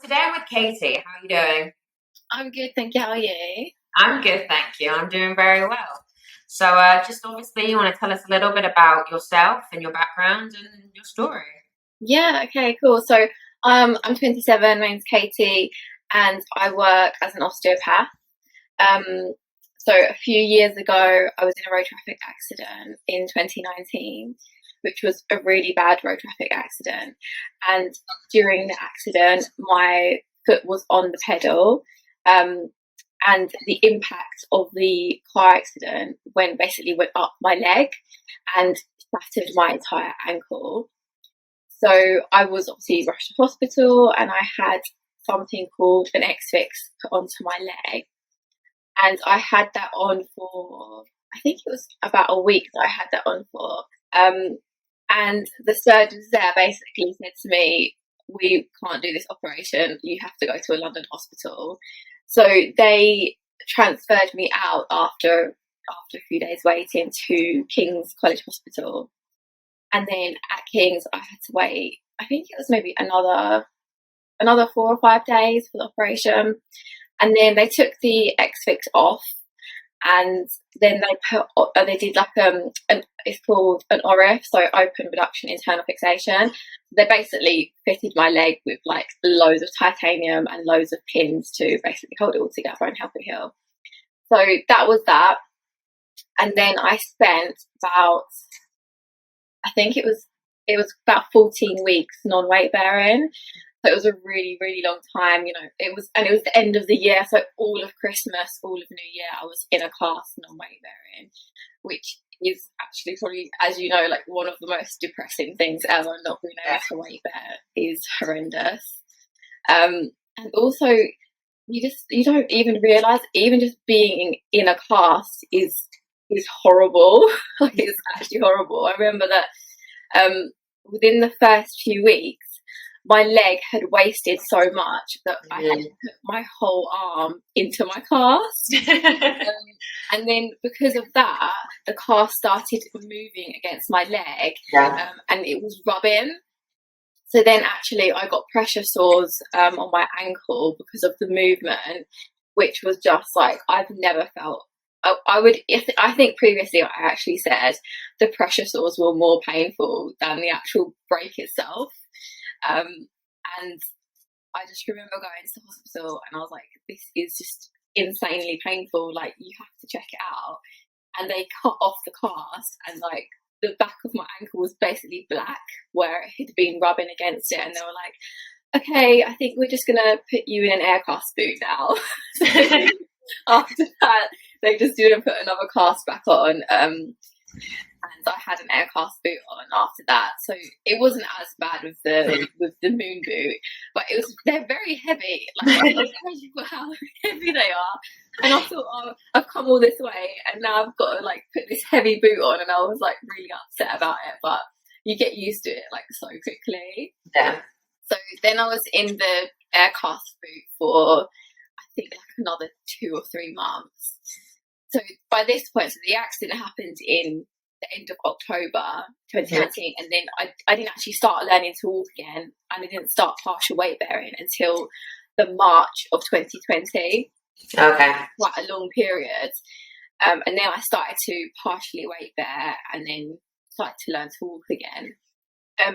Today I'm with Katie. How are you doing? I'm good, thank you. How are you? I'm good, thank you. I'm doing very well. So, just obviously, you want to tell us a little bit about yourself and your background and your story. Yeah, okay, cool. I'm 27, my name's Katie, and I work as an osteopath. Um, a few years ago, I was in a road traffic accident in 2019, which was a really bad road traffic accident. And during the accident, my foot was on the pedal. Um, and the impact of the car accident went up my leg and shattered my entire ankle. So I was obviously rushed to hospital and I had something called an X-fix put onto my leg. And I had that on for, I think it was about a week that I had that on for. And the surgeons there basically said to me, we can't do this operation. You have to go to a London hospital. So they transferred me out after a few days waiting to King's College Hospital. And then at King's, I had to wait. I think it was maybe another 4 or 5 days for the operation. And then they took the X fix off, and then they did like it's called an ORIF, so open reduction internal fixation. They basically fitted my leg with like loads of titanium and loads of pins to basically hold it all together and help it heal. So that was that. And then I spent about, I think it was about 14 weeks non-weight bearing. So it was a really, really long time, it was the end of the year. So all of Christmas, all of New Year, I was in a cast non-weight bearing, which is actually probably, as you know, like one of the most depressing things ever. Not being able to weight bear is horrendous. And also you don't even realize even just being in a cast is horrible. It's actually horrible. I remember that within the first few weeks, my leg had wasted so much that I had to put my whole arm into my cast. And then because of that, the cast started moving against my leg, and it was rubbing. So then actually I got pressure sores on my ankle because of the movement, which was just like, I've never felt. I think previously I actually said the pressure sores were more painful than the actual break itself. And I just remember going to the hospital and I was like, this is just insanely painful. Like, you have to check it out. And they cut off the cast and like the back of my ankle was basically black where it had been rubbing against it. And they were like, okay, I think we're just going to put you in an air cast boot now. After that, they just didn't put another cast back on. And I had an air cast boot on after that, so it wasn't as bad with the moon boot, but they're very heavy. Like, I was crazy for how heavy they are, and I thought, oh, I've come all this way, and now I've got to like put this heavy boot on, and I was like really upset about it. But you get used to it like so quickly. Yeah. So then I was in the air cast boot for I think like another 2 or 3 months. So by this point, so the accident happened in the end of October 2019, and then I didn't actually start learning to walk again, and I didn't start partial weight bearing until the March of 2020. Okay. Quite a long period. And then I started to partially weight bear and then started to learn to walk again.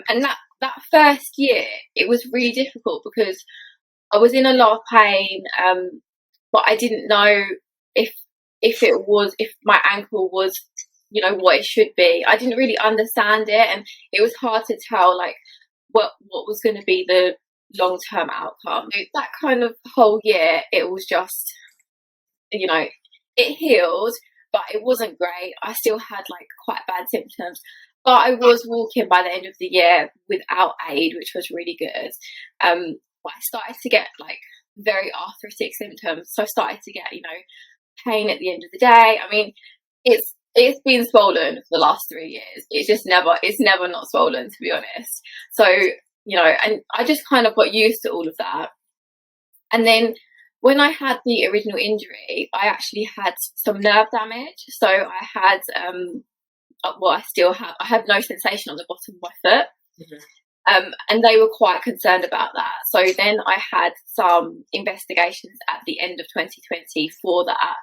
And that first year, it was really difficult because I was in a lot of pain, but I didn't know if my ankle was what it should be. I didn't really understand it, and it was hard to tell like what was going to be the long-term outcome. That kind of whole year, it was just it healed, but it wasn't great. I still had like quite bad symptoms, but I was walking by the end of the year without aid, which was really good. But I started to get like very arthritic symptoms, so I started to get pain at the end of the day. I mean, it's been swollen for the last 3 years. It's never not swollen, to be honest. So, and I just kind of got used to all of that. And then when I had the original injury, I actually had some nerve damage. So I had, I still have, I have no sensation on the bottom of my foot. And they were quite concerned about that. So then I had some investigations at the end of 2020 for that,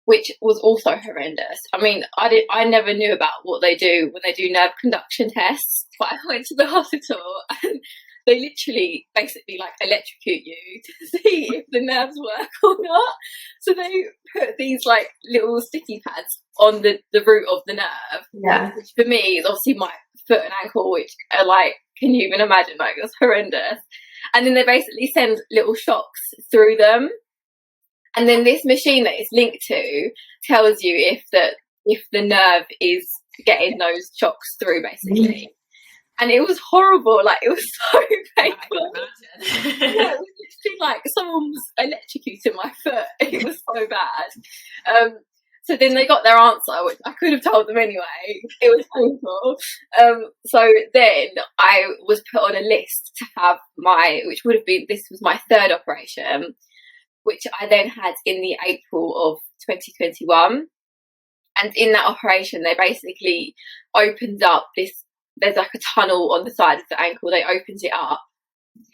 which was also horrendous. I mean, I never knew about what they do when they do nerve conduction tests, but I went to the hospital and they literally basically like electrocute you to see if the nerves work or not. So they put these like little sticky pads on the root of the nerve. Yeah. Which for me is obviously my foot and ankle, which are like, can you even imagine? Like, it's horrendous. And then they basically send little shocks through them. And then this machine that it's linked to tells you if the nerve is getting those shocks through, basically. And it was horrible. Like, it was so painful. Yeah, it was literally like someone was electrocuting my foot. It was so bad. So then they got their answer, which I could have told them anyway. It was painful. So then I was put on a list to have which would have been, this was my third operation, which I then had in the April of 2021. And in that operation, they basically opened up there's like a tunnel on the side of the ankle. They opened it up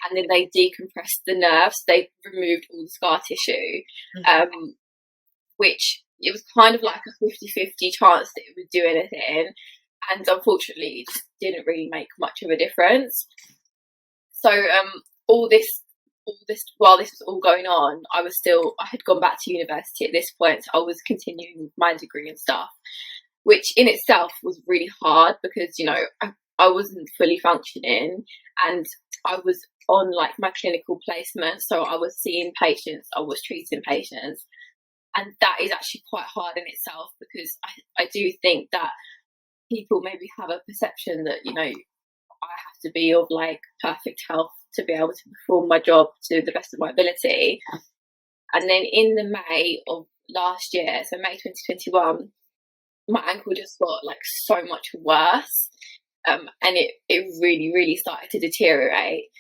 and then they decompressed the nerves. They removed all the scar tissue, which it was kind of like a 50-50 chance that it would do anything. And unfortunately, it just didn't really make much of a difference. So all this while this was all going on, I had gone back to university at this point. So I was continuing with my degree and stuff, which in itself was really hard because, you know, I wasn't fully functioning and I was on like my clinical placement. So I was seeing patients, I was treating patients. And that is actually quite hard in itself because I do think that people maybe have a perception that, you know, I have to be of like perfect health to be able to perform my job to the best of my ability. And then in the May of last year, so May 2021, my ankle just got like so much worse. And it really, really started to deteriorate.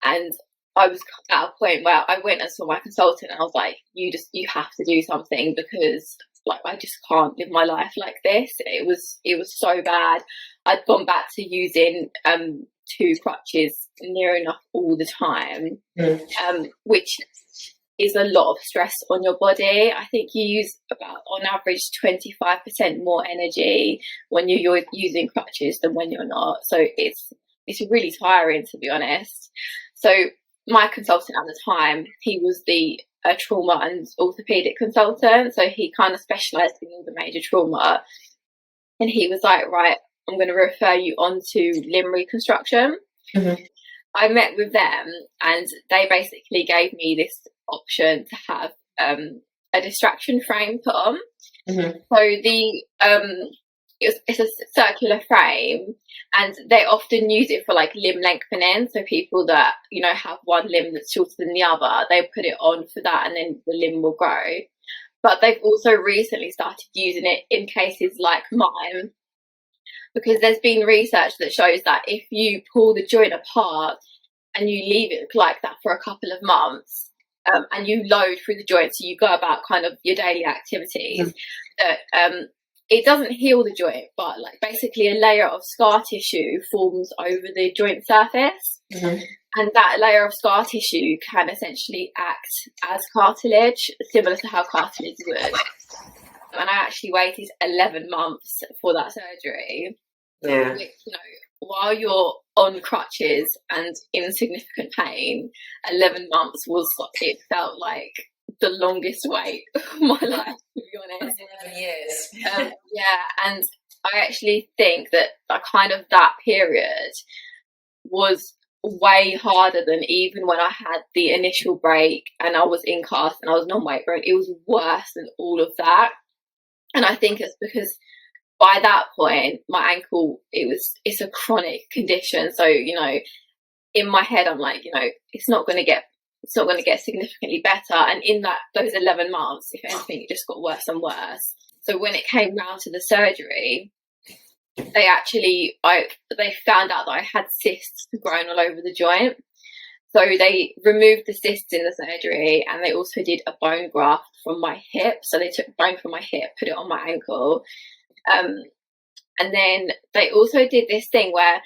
And I was at a point where I went and saw my consultant and I was like, you have to do something because like I just can't live my life like this. It was so bad. I'd gone back to using 2 crutches near enough all the time, which is a lot of stress on your body. I think you use about on average 25% more energy when you're using crutches than when you're not. So it's really tiring, to be honest. So my consultant at the time, he was the trauma and orthopedic consultant. So he kind of specialised in all the major trauma. And he was like, right, I'm going to refer you on to limb reconstruction. Mm-hmm. I met with them and they basically gave me this option to have a distraction frame put on. Mm-hmm. So it's a circular frame and they often use it for like limb lengthening. So people that, you know, have one limb that's shorter than the other, they put it on for that and then the limb will grow. But they've also recently started using it in cases like mine, because there's been research that shows that if you pull the joint apart and you leave it like that for a couple of months, and you load through the joint, so you go about kind of your daily activities, that it doesn't heal the joint, but like basically a layer of scar tissue forms over the joint surface. Mm-hmm. And that layer of scar tissue can essentially act as cartilage, similar to how cartilage would. And I actually waited 11 months for that surgery. Yeah. Which, you know, while you're on crutches and in significant pain, 11 months it felt like the longest wait of my life, to be honest. 11 years. Yeah, and I actually think that that period was way harder than even when I had the initial break and I was in cast and I was non-weight bearing. It was worse than all of that. And I think it's because by that point, my ankle, it's a chronic condition. So, you know, in my head, I'm like, you know, it's not going to get significantly better. And in those 11 months, if anything, it just got worse and worse. So when it came round to the surgery, they found out that I had cysts grown all over the joint. So they removed the cysts in the surgery and they also did a bone graft from my hip. So they took bone from my hip, put it on my ankle. And then they also did this thing where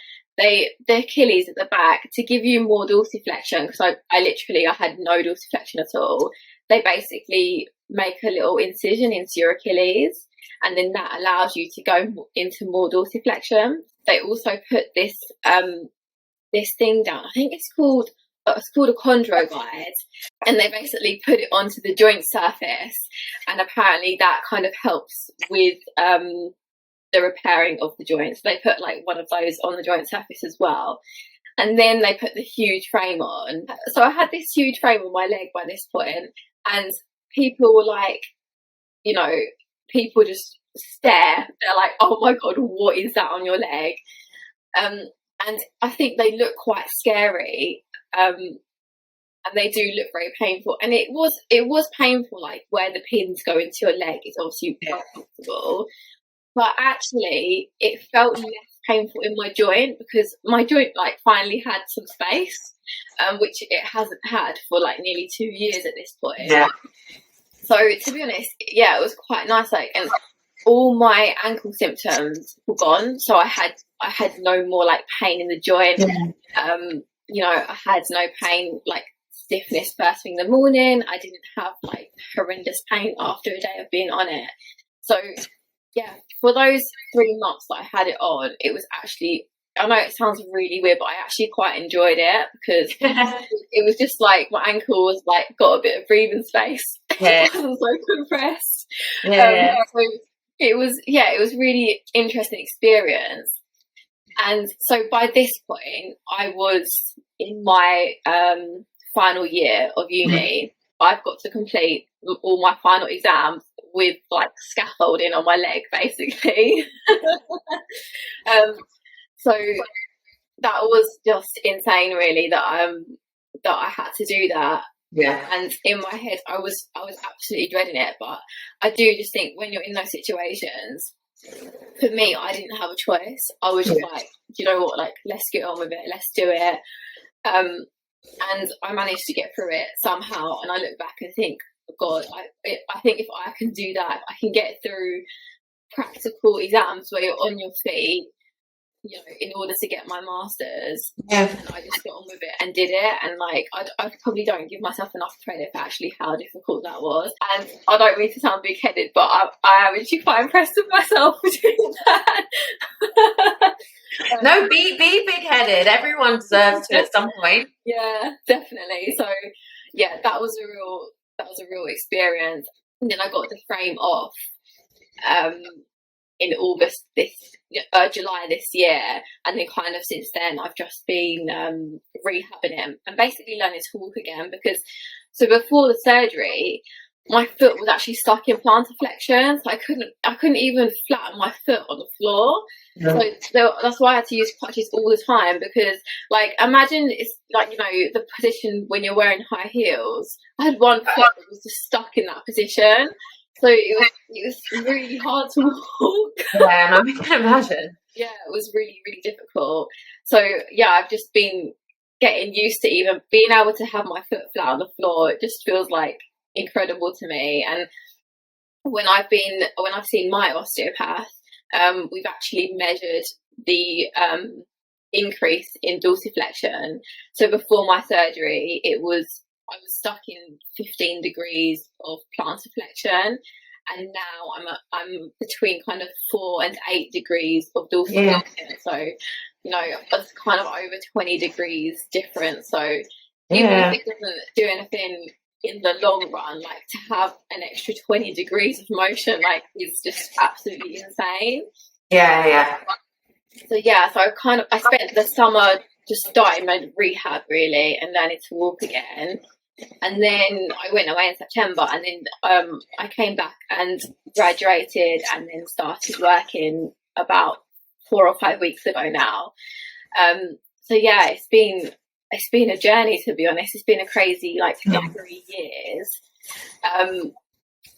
the Achilles at the back, to give you more dorsiflexion, because I had no dorsiflexion at all. They basically make a little incision into your Achilles, and then that allows you to go into more dorsiflexion. They also put this thing down. I think it's called a chondro guide, and they basically put it onto the joint surface, and apparently that kind of helps with the repairing of the joints. They put like one of those on the joint surface as well, and then they put the huge frame on. So I had this huge frame on my leg by this point, and people were like, you know, people just stare. They're like, oh my god, what is that on your leg? And I think they look quite scary, and they do look very painful. And it was painful, like where the pins go into your leg is obviously uncomfortable, but actually it felt less painful in my joint, because my joint like finally had some space, which it hasn't had for like nearly 2 years at this point. Yeah. So to be honest, yeah, it was quite nice. Like, and all my ankle symptoms were gone, so I had no more like pain in the joint. Yeah. You know, I had no pain, like stiffness first thing in the morning. I didn't have like horrendous pain after a day of being on it. So yeah, for those 3 months that I had it on, it was actually, I know it sounds really weird, but I actually quite enjoyed it, because it was just like my ankle was like got a bit of breathing space. Yeah. It wasn't so compressed. Yeah. So it was really interesting experience. And so by this point, I was in my final year of uni. I've got to complete all my final exams with like scaffolding on my leg, basically. So that was just insane, really, that I had to do that. Yeah. And in my head, I was absolutely dreading it. But I do just think when you're in those situations, for me, I didn't have a choice. I was just like, you know what, like, let's get on with it, let's do it. And I managed to get through it somehow. And I look back and think, oh God, I think if I can do that, if I can get through practical exams where you're on your feet, you know, in order to get my master's. Yeah. And I just got on with it and did it. And like, I probably don't give myself enough credit for actually how difficult that was. And I don't mean to sound big-headed, but I am actually quite impressed with myself for doing that. No, be big-headed. Everyone deserves to at some point. Yeah, definitely. So yeah, that was a real experience. And then I got the frame off in July this year, and then kind of since then I've just been rehabbing him and basically learning to walk again. Because so before the surgery, my foot was actually stuck in plantar flexion, so I couldn't even flatten my foot on the floor. So that's why I had to use crutches all the time, because like, imagine it's like, you know, the position when you're wearing high heels. I had one foot that was just stuck in that position, so it was really hard to walk. Yeah, I can imagine. Yeah, it was really, really difficult. So yeah, I've just been getting used to even being able to have my foot flat on the floor. It just feels like incredible to me. And when I've seen my osteopath, we've actually measured the increase in dorsiflexion. So before my surgery, I was stuck in 15 degrees of plantar flexion, and now I'm between kind of 4 and 8 degrees of dorsiflexion. Yeah. So, you know, it's kind of over 20 degrees difference. So even if it doesn't do anything in the long run, like, to have an extra 20 degrees of motion, like, is just absolutely insane. Yeah. So yeah, so I spent the summer just starting my rehab, really, and learning to walk again. And then I went away in September, and then I came back and graduated, and then started working about 4 or 5 weeks ago now. So yeah, it's been a journey, to be honest. It's been a crazy 3 years.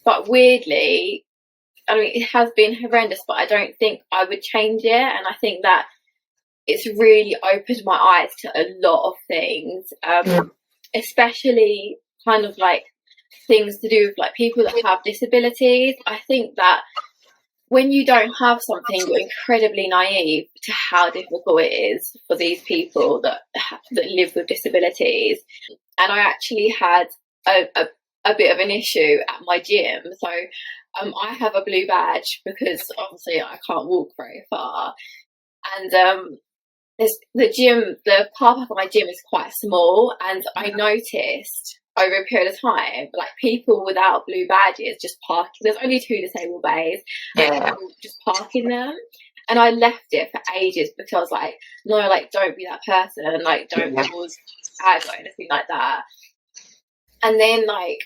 But weirdly, I mean, it has been horrendous, but I don't think I would change it. And I think that it's really opened my eyes to a lot of things, especially kind of like things to do with like people that have disabilities. I think that when you don't have something, you're incredibly naive to how difficult it is for these people that live with disabilities. And I actually had a bit of an issue at my gym. So I have a blue badge because obviously I can't walk very far. And the car park at my gym is quite small. And I noticed over a period of time, like people without blue badges just park. There's only 2 disabled bays, and people just park in them. And I left it for ages because I was like, no, like don't be that person, like don't cause ag or anything like that. And then like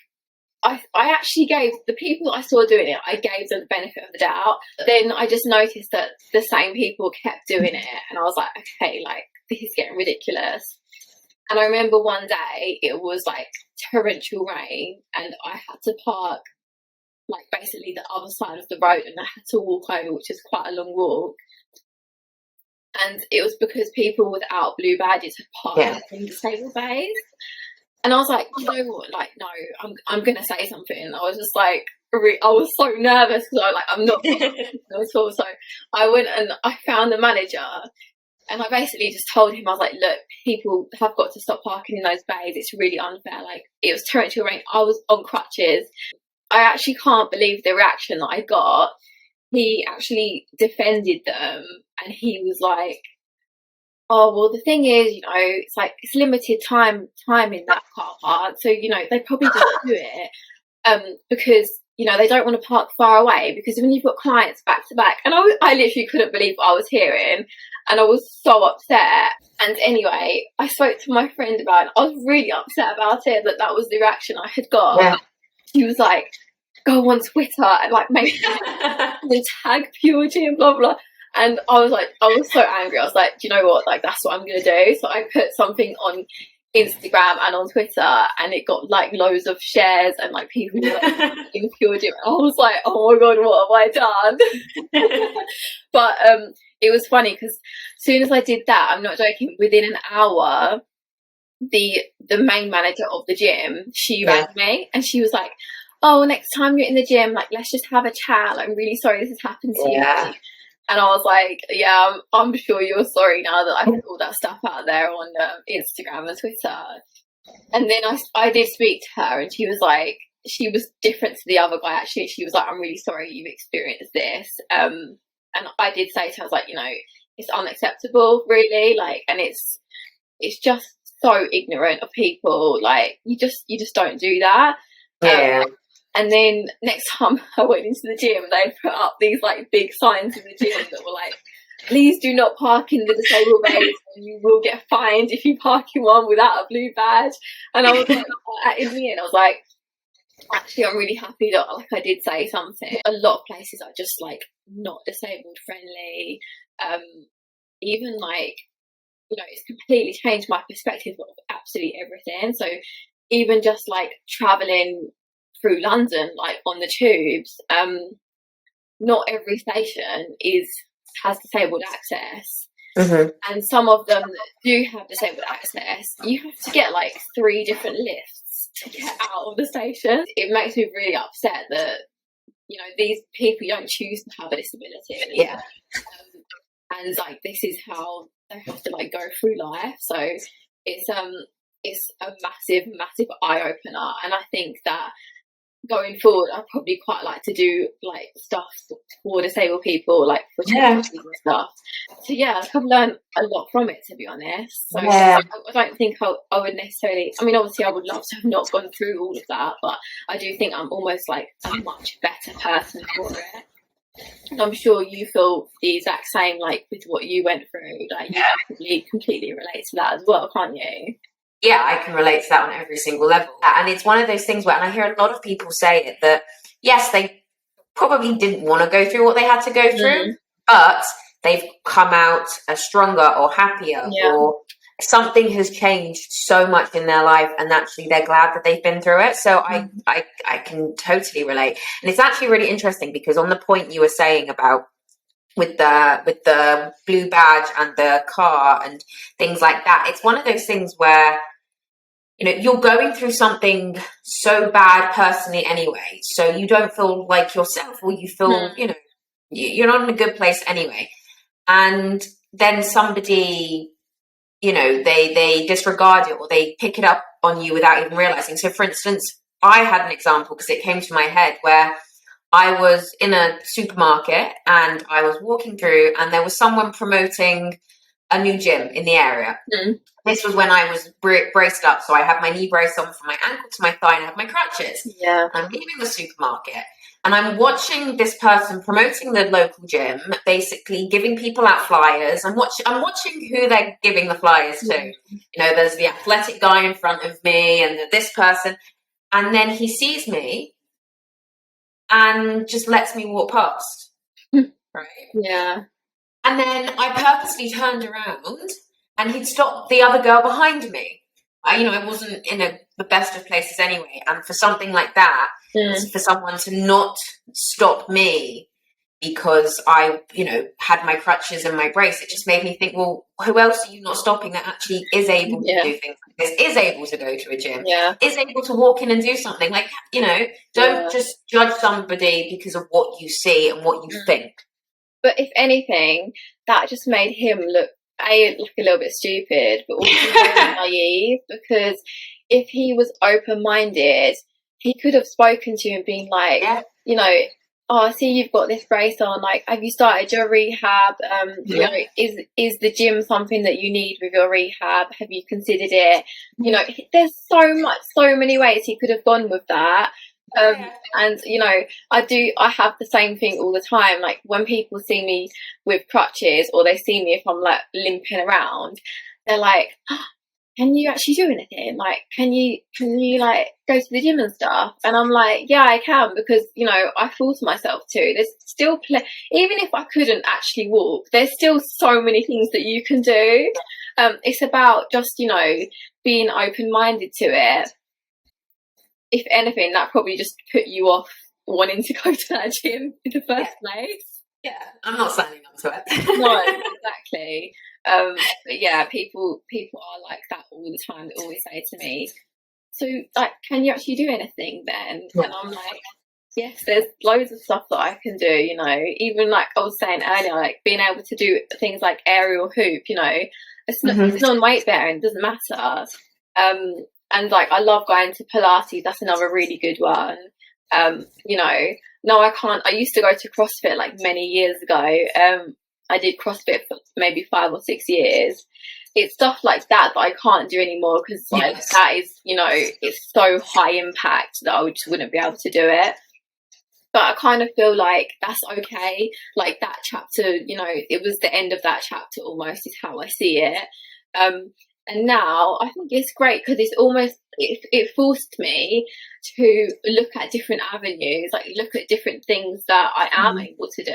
I actually gave the people I saw doing it, I gave them the benefit of the doubt. Then I just noticed that the same people kept doing it, and I was like, okay, like this is getting ridiculous. And I remember one day it was like torrential rain, and I had to park like basically the other side of the road, and I had to walk over, which is quite a long walk. And it was because people without blue badges had parked in disabled bays. And I was like, you know what? Like, no, I'm gonna say something. I was just like, I was so nervous because I was like, I'm not at all. So I went and I found the manager, and I basically just told him, I was like, look, people have got to stop parking in those bays. It's really unfair. Like, it was torrential rain. I was on crutches. I actually can't believe the reaction that I got. He actually defended them, and he was like, oh, well, the thing is, you know, it's like it's limited time in that car park, so you know they probably just do it because you know they don't want to park far away, because when you've got clients back to back, and I literally couldn't believe what I was hearing, and I was so upset. And anyway, I spoke to my friend about it. I was really upset about it, that was the reaction I had got. She was like, go on Twitter and like make the tag Pure Gym, blah blah. And I was like, I was so angry. I was like, do you know what? Like, that's what I'm going to do. So I put something on Instagram and on Twitter, and it got like loads of shares, and like people were like in Pure Gym. I was like, oh my God, what have I done? But it was funny because as soon as I did that, I'm not joking, within an hour, the main manager of the gym, she rang me, and she was like, oh, next time you're in the gym, like, let's just have a chat. Like, I'm really sorry this has happened to you. And I was like, yeah, I'm sure you're sorry now that I put all that stuff out there on Instagram and Twitter. And then I did speak to her, and she was like, she was different to the other guy, actually. She was like, I'm really sorry you've experienced this. And I did say to her, I was like, you know, it's unacceptable, really. Like, and it's just so ignorant of people. Like, you just don't do that. And then next time I went into the gym, they put up these like big signs in the gym that were like, please do not park in the disabled bays, and you will get fined if you park in one without a blue badge. And I was like, in the end, I was like, actually, I'm really happy that like I did say something. A lot of places are just like not disabled friendly. Even like, you know, it's completely changed my perspective of absolutely everything. So even just like traveling through London, like on the tubes, not every station has disabled access. And some of them that do have disabled access, you have to get like 3 different lifts to get out of the station. It makes me really upset that, you know, these people don't choose to have a disability. And like this is how they have to like go through life. So it's a massive eye opener. And I think that going forward, I'd probably quite like to do like stuff for disabled people, like for charities and stuff. So yeah, I've learned a lot from it, to be honest. So I don't think I would necessarily, I mean, obviously I would love to have not gone through all of that, but I do think I'm almost like a much better person for it. And I'm sure you feel the exact same, like with what you went through. Like you probably completely relate to that as well, can't you? Yeah, I can relate to that on every single level. And it's one of those things where, and I hear a lot of people say it, that yes, they probably didn't want to go through what they had to go through, but they've come out stronger or happier, or something has changed so much in their life, and actually they're glad that they've been through it. So I can totally relate. And it's actually really interesting because on the point you were saying about with the blue badge and the car and things like that, it's one of those things where, you know, you're going through something so bad personally anyway, so you don't feel like yourself, or you feel, you know, you're not in a good place anyway. And then somebody, they disregard it, or they pick it up on you without even realizing. So for instance, I had an example because it came to my head where I was in a supermarket and I was walking through and there was someone promoting a new gym in the area. Mm. This was when I was braced up. So I had my knee brace on from my ankle to my thigh and I had my crutches. Yeah. I'm leaving the supermarket and I'm watching this person promoting the local gym, basically giving people out flyers. I'm watching who they're giving the flyers to. There's the athletic guy in front of me and this person. And then he sees me and just lets me walk past. Right? Yeah. And then I purposely turned around and he'd stopped the other girl behind me. I wasn't in the best of places anyway. And for something like that, for someone to not stop me because I, had my crutches and my brace, it just made me think, well, who else are you not stopping that actually is able to do things like this, is able to go to a gym, is able to walk in and do something? Like, don't just judge somebody because of what you see and what you think. But if anything, that just made him look like a little bit stupid, but also very naive, because if he was open-minded, he could have spoken to you and been like, oh, I see you've got this brace on, like, have you started your rehab? Is the gym something that you need with your rehab? Have you considered it? There's so many ways he could have gone with that. And I have the same thing all the time. Like, when people see me with crutches, or they see me if I'm like limping around, they're like, oh, can you actually do anything? Like, can you like go to the gym and stuff? And I'm like, yeah, I can, because I force myself to. There's still even if I couldn't actually walk, there's still so many things that you can do. It's about just being open-minded to it. If anything, that probably just put you off wanting to go to that gym in the first place. Yeah, I'm not signing up to it. No, exactly. But yeah, people are like that all the time. They always say to me, so, like, can you actually do anything then? And I'm like, yes, there's loads of stuff that I can do, even like I was saying earlier, like being able to do things like aerial hoop, it's non-weight bearing, it doesn't matter. And like, I love going to Pilates. That's another really good one. No, I can't. I used to go to CrossFit like many years ago. I did CrossFit for maybe 5 or 6 years. It's stuff like that I can't do anymore, because like that is, it's so high impact that I just wouldn't be able to do it. But I kind of feel like that's okay. Like, that chapter, it was the end of that chapter almost, is how I see it. And now I think it's great, because it's almost, it forced me to look at different avenues, like look at different things that I am able to do.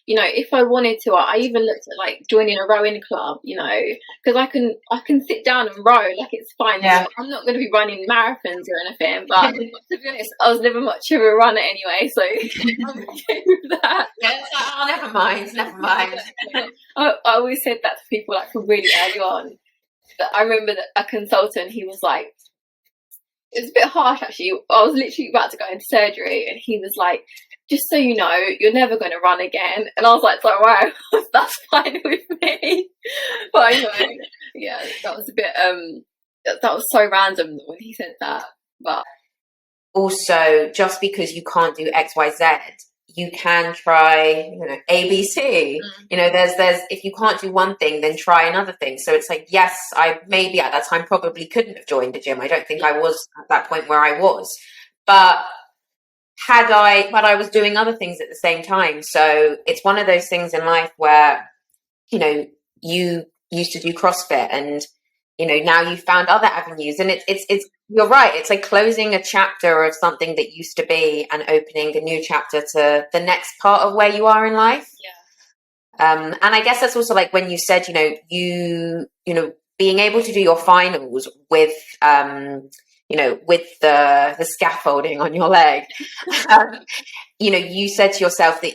If I wanted to, I even looked at like joining a rowing club, because I can sit down and row, like, it's fine. Yeah. I'm not going to be running marathons or anything, but to be honest, I was never much of a runner anyway, so I'm okay with that. Yeah, oh, never mind. I always said that to people like from really early on. But I remember that a consultant, he was like, it was a bit harsh actually. I was literally about to go into surgery, and he was like, just so you know, you're never going to run again. And I was like, oh, wow, that's fine with me. But anyway, yeah, that was a bit, that was so random when he said that. But also, just because you can't do X, Y, Z, you can try, ABC. There's if you can't do one thing, then try another thing. So it's like, yes, I maybe at that time probably couldn't have joined a gym. I don't think I was at that point where I was, but I was doing other things at the same time. So it's one of those things in life where, you used to do CrossFit, and now you've found other avenues, and it's you're right. It's like closing a chapter of something that used to be and opening a new chapter to the next part of where you are in life. yeah. And I guess that's also like when you said, you being able to do your finals with, with the scaffolding on your leg, you said to yourself that,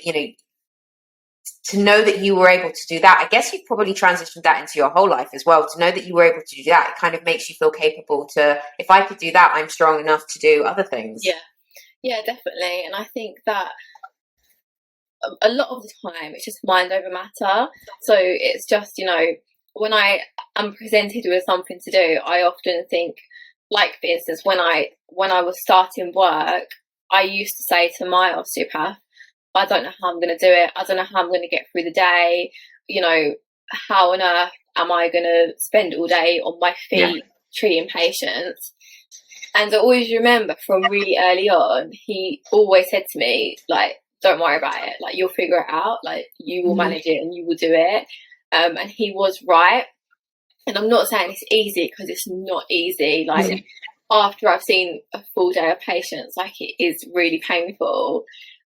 to know that you were able to do that, I guess you've probably transitioned that into your whole life as well. To know that you were able to do that, it kind of makes you feel capable to, if I could do that, I'm strong enough to do other things. Yeah, definitely. And I think that a lot of the time it's just mind over matter. So it's just, you know, when I am presented with something to do, I often think, like for instance, when I was starting work, I used to say to my osteopath, I don't know how I'm going to do it. I don't know how I'm going to get through the day. You know, how on earth am I going to spend all day on my feet treating patients? And I always remember from really early on, he always said to me, like, don't worry about it. Like, you'll figure it out. Like, you will manage it and you will do it. And he was right. And I'm not saying it's easy, because it's not easy. Like, after I've seen a full day of patients, like, it is really painful.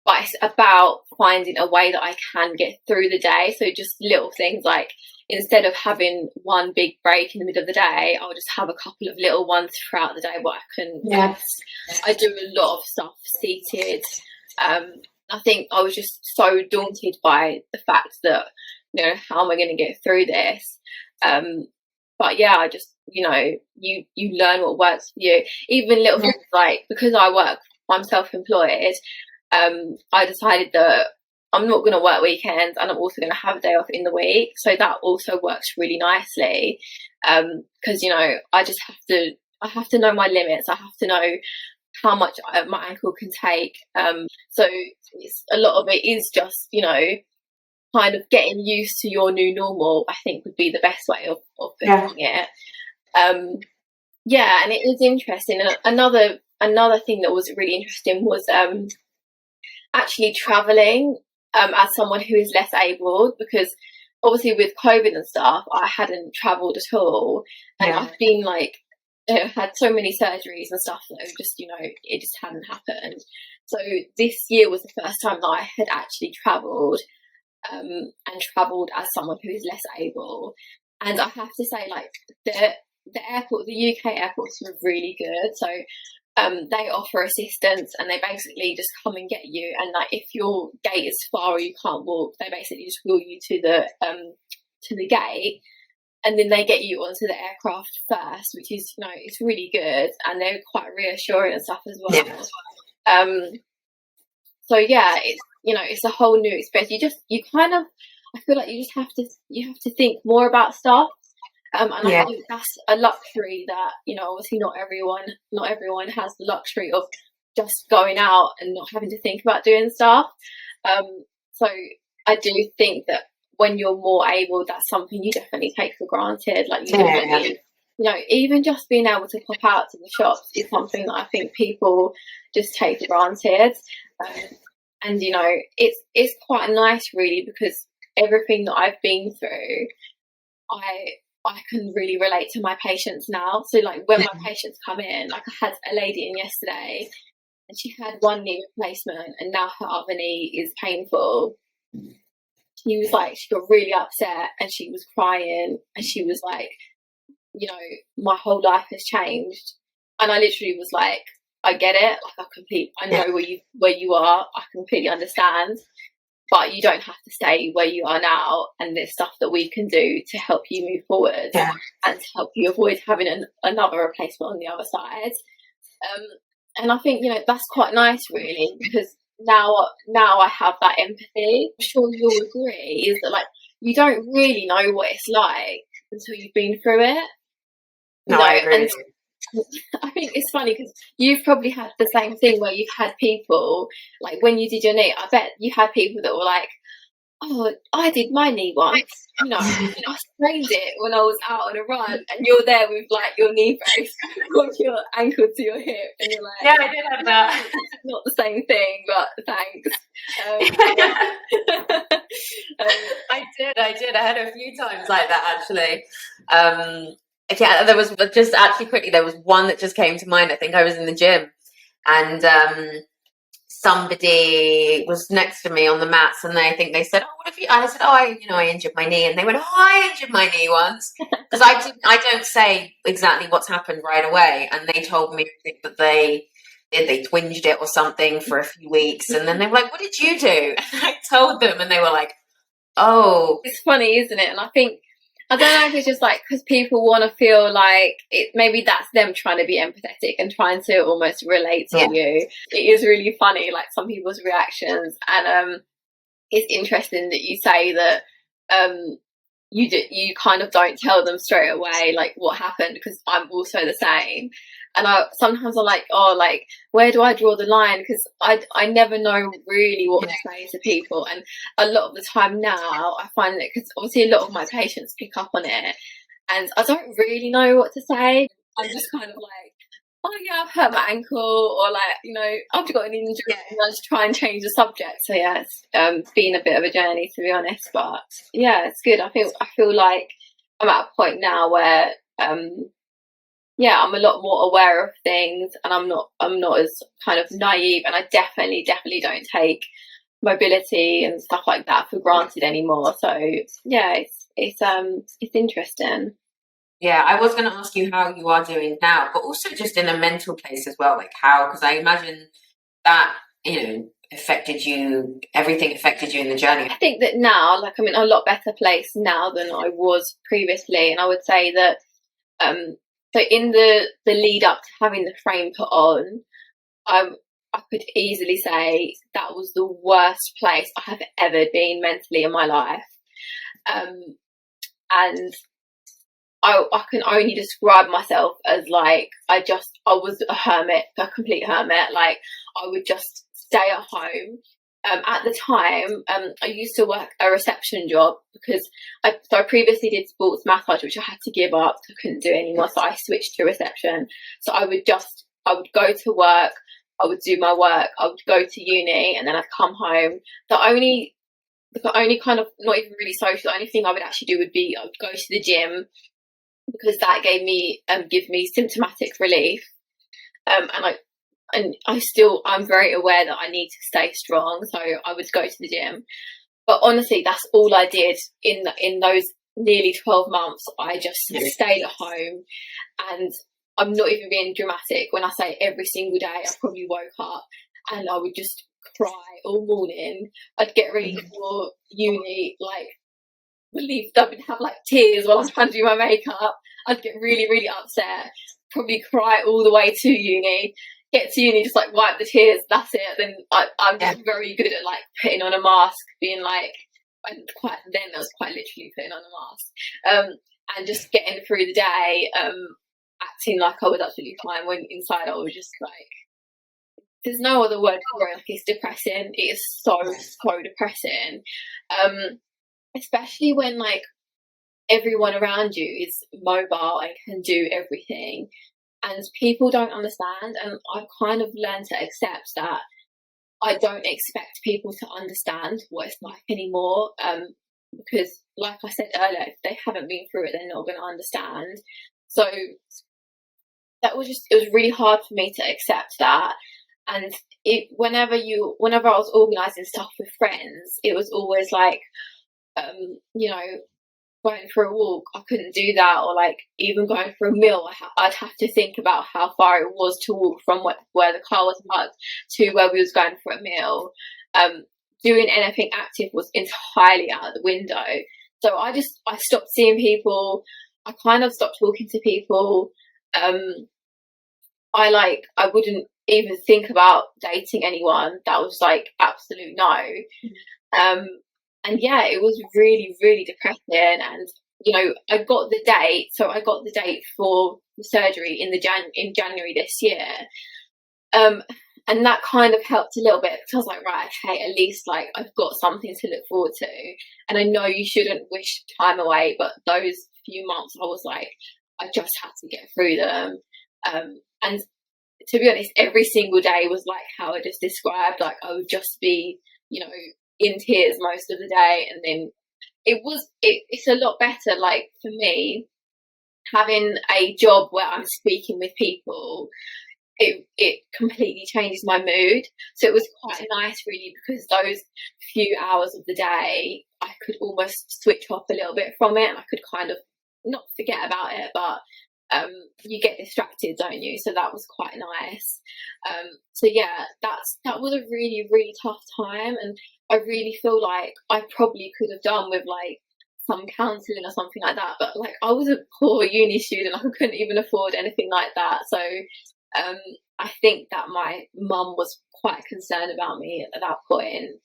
But it's about finding a way that I can get through the day. So just little things like, instead of having one big break in the middle of the day, I'll just have a couple of little ones throughout the day where I can rest. I do a lot of stuff seated. I think I was just so daunted by the fact that, you know, how am I going to get through this? But yeah, I just, you know, you learn what works for you. Even little things like, because I'm self-employed, I decided that I'm not going to work weekends, and I'm also going to have a day off in the week. So that also works really nicely. Because, you know, I have to know my limits. I have to know how much my ankle can take. So a lot of it is just, you know, kind of getting used to your new normal, I think would be the best way of putting it. And it is interesting. Another thing that was really interesting was actually traveling as someone who is less able, because obviously with COVID and stuff, I hadn't traveled at all, and I've been like, had so many surgeries and stuff that just, you know, it just hadn't happened. So this year was the first time that I had actually traveled, and traveled as someone who is less able. And I have to say, like, the UK airports were really good. So they offer assistance, and they basically just come and get you. And like, if your gate is far or you can't walk, they basically just wheel you to the gate, and then they get you onto the aircraft first, which is, you know, it's really good, and they're quite reassuring and stuff as well. So yeah, it's, you know, it's a whole new experience. I feel like you have to think more about stuff. And I think that's a luxury that, you know, obviously not everyone has the luxury of just going out and not having to think about doing stuff. So I do think that when you're more able, that's something you definitely take for granted. Like, you definitely, you know, even just being able to pop out to the shops is something that I think people just take for granted. And, you know, it's quite nice, really, because everything that I've been through, I can really relate to my patients now. So like, when my patients come in, like, I had a lady in yesterday, and she had one knee replacement, and now her other knee is painful. She got really upset, and she was crying, and she was like, you know, my whole life has changed. And I literally was like, I get it. Like, I know where you are. I completely understand. But you don't have to stay where you are now, and there's stuff that we can do to help you move forward and to help you avoid having another replacement on the other side. And I think, you know, that's quite nice, really, because now I have that empathy. I'm sure you'll agree, is that, like, you don't really know what it's like until you've been through it. No, I agree. And I think it's funny because you've probably had the same thing where you've had people, like, when you did your knee, I bet you had people that were like, oh, I did my knee once, you know, I sprained it when I was out on a run, and you're there with like your knee brace from your ankle to your hip, and you're like, yeah, I did have that. Not the same thing, but thanks. I did. I had a few times like that, actually. Yeah, there was just actually quickly, there was one that just came to mind. I think I was in the gym, and somebody was next to me on the mats, and I think they said, "Oh, what have you?" I said, "Oh, I injured my knee," and they went, "Oh, I injured my knee once," because I don't say exactly what's happened right away, and they told me, I think, that they twinged it or something for a few weeks, and then they were like, "What did you do?" And I told them, and they were like, "Oh." It's funny, isn't it? And I think, I don't know if it's just like because people want to feel like it, maybe that's them trying to be empathetic and trying to almost relate to you. It is really funny, like, some people's reactions. And it's interesting that you say that you kind of don't tell them straight away like what happened, because I'm also the same. And sometimes I'm like, oh, like, where do I draw the line? Because I never know really what to say to people. And a lot of the time now I find that, because obviously a lot of my patients pick up on it, and I don't really know what to say. I'm just kind of like, oh yeah, I've hurt my ankle, or like, you know, I've got an injury, and I just try and change the subject. So yeah, it's been a bit of a journey, to be honest, but yeah, it's good. I feel like I'm at a point now where yeah, I'm a lot more aware of things, and I'm not as kind of naive, and I definitely don't take mobility and stuff like that for granted anymore. So yeah, it's interesting. Yeah, I was going to ask you how you are doing now, but also just in a mental place as well, like how, because I imagine that, everything affected you in the journey. I think that now, like, I'm in a lot better place now than I was previously. And I would say that, so in the lead up to having the frame put on, I could easily say that was the worst place I have ever been mentally in my life. And I can only describe myself as like, I was a hermit, a complete hermit. Like, I would just stay at home. At the time, I used to work a reception job because I previously did sports massage, which I had to give up. I couldn't do anymore, so I switched to reception. So I would go to work, I would do my work, I would go to uni, and then I'd come home. The only kind of, not even really social, the only thing I would actually do would be I would go to the gym, because that give me symptomatic relief. I'm very aware that I need to stay strong, so I would go to the gym. But honestly, that's all I did in those nearly 12 months. I just stayed at home, and I'm not even being dramatic when I say every single day I probably woke up and I would just cry all morning. I'd get ready for uni, like, relieved. I would have like tears while I was trying to do my makeup. I'd get really, really upset, probably cry all the way to uni. Get to uni, just like wipe the tears, that's it. Then I'm just very good at like putting on a mask, being like, I was quite literally putting on a mask, and just getting through the day, acting like I was absolutely fine, when inside I was just like, there's no other word for it. Like, it's depressing. It is so depressing, especially when like everyone around you is mobile and can do everything, and people don't understand. And I've kind of learned to accept that I don't expect people to understand what it's like anymore, because like I said earlier, if they haven't been through it, they're not going to understand. So it was really hard for me to accept that. And whenever I was organising stuff with friends, it was always like, going for a walk, I couldn't do that, or like even going for a meal, I'd have to think about how far it was to walk from where the car was parked to where we was going for a meal. Doing anything active was entirely out of the window. So I stopped seeing people. I kind of stopped talking to people. I wouldn't even think about dating anyone. That was like absolute no. And yeah, it was really, really depressing. And I got the date. So I got the date for the surgery in January this year. And that kind of helped a little bit, because I was like, right, okay, at least like I've got something to look forward to. And I know you shouldn't wish time away, but those few months I was like, I just had to get through them. And to be honest, every single day was like how I just described. Like, I would just be, in tears most of the day. And then it's a lot better, like, for me, having a job where I'm speaking with people. It completely changes my mood. So it was quite nice, really, because those few hours of the day I could almost switch off a little bit from it, and I could kind of not forget about it, but you get distracted, don't you? So that was quite nice. So yeah, that was a really, really tough time, and I really feel like I probably could have done with like some counselling or something like that, but like I was a poor uni student, I couldn't even afford anything like that. So I think that my mum was quite concerned about me at that point.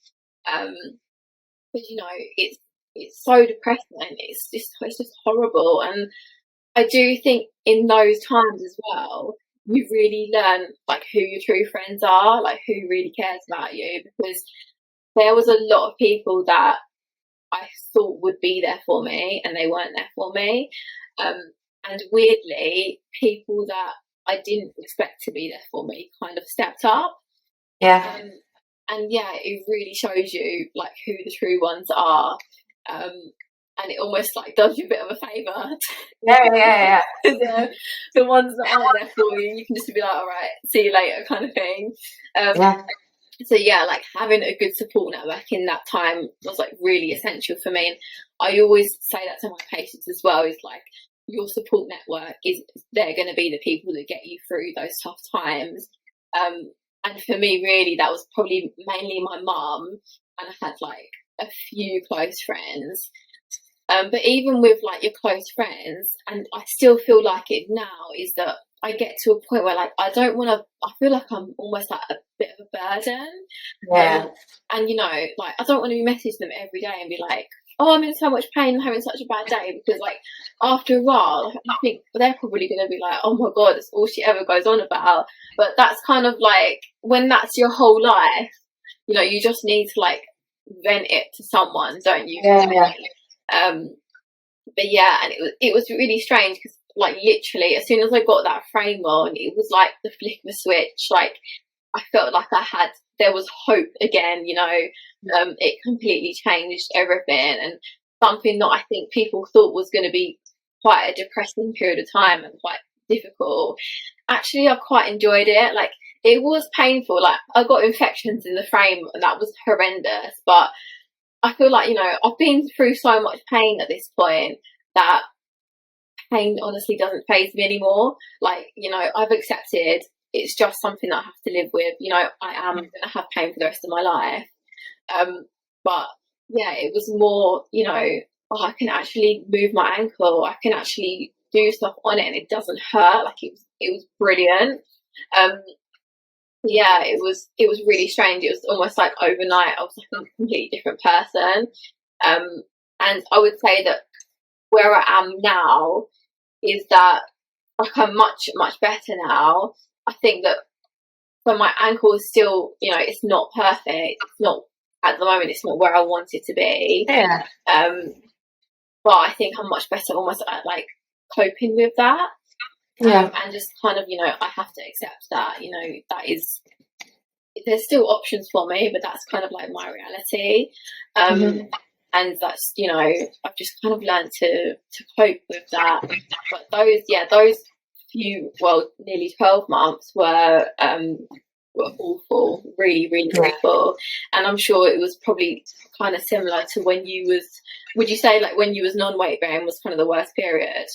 because it's so depressing. It's just horrible. And I do think in those times as well, you really learn like who your true friends are, like who really cares about you, because there was a lot of people that I thought would be there for me and they weren't there for me. And weirdly, people that I didn't expect to be there for me kind of stepped up. Yeah. And yeah, it really shows you like who the true ones are. And it almost like does you a bit of a favour. Yeah. The ones that aren't there for you, you can just be like, all right, see you later, kind of thing. So yeah, like having a good support network in that time was like really essential for me. And I always say that to my patients as well, is like your support network they're going to be the people that get you through those tough times. And for me, really, that was probably mainly my mum, and I had like a few close friends. But even with like your close friends, and I still feel like it now, is that I get to a point where like I don't want to. I feel like I'm almost like a bit of a burden. Yeah. And like I don't want to be messaging them every day and be like, "Oh, I'm in so much pain, I'm having such a bad day," because like after a while, I think they're probably going to be like, "Oh my god, that's all she ever goes on about." But that's kind of like when that's your whole life, you just need to like vent it to someone, don't you? Yeah. But yeah, and it was really strange because like literally as soon as I got that frame on, it was like the flick of a switch. Like I felt like there was hope again. It completely changed everything, and something that I think people thought was going to be quite a depressing period of time and quite difficult. Actually, I quite enjoyed it. Like it was painful. Like I got infections in the frame, and that was horrendous. But I feel like I've been through so much pain at this point that pain honestly doesn't faze me anymore. Like I've accepted it's just something that I have to live with. I am going to have pain for the rest of my life. But yeah, it was more, I can actually move my ankle. I can actually do stuff on it and it doesn't hurt. Like it was brilliant. Yeah, it was really strange. It was almost like overnight I was like a completely different person. And I would say that where I am now is that like I'm much, much better now. I think that but my ankle is still, it's not perfect. It's not at the moment. It's not where I want it to be. Yeah. But I think I'm much better, almost at like coping with that. Yeah. And just kind of, I have to accept that. That is. There's still options for me, but that's kind of like my reality. And that's, I've just kind of learned to cope with that. But those few, nearly 12 months were awful, really, really awful. And I'm sure it was probably kind of similar to when would you say like when you was non-weight bearing was kind of the worst period?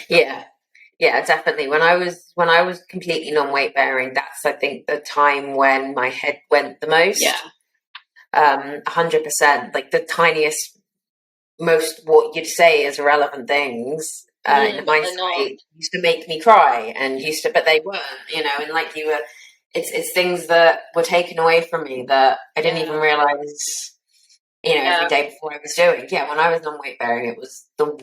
Yeah, definitely. When I was completely non-weight bearing, that's I think the time when my head went the most. Yeah. 100%. Like the tiniest, most what you'd say is irrelevant things in hindsight used to make me cry, but they weren't. And like it's things that were taken away from me that I didn't even realize. Every day before I was doing. Yeah, when I was non-weight bearing, it was the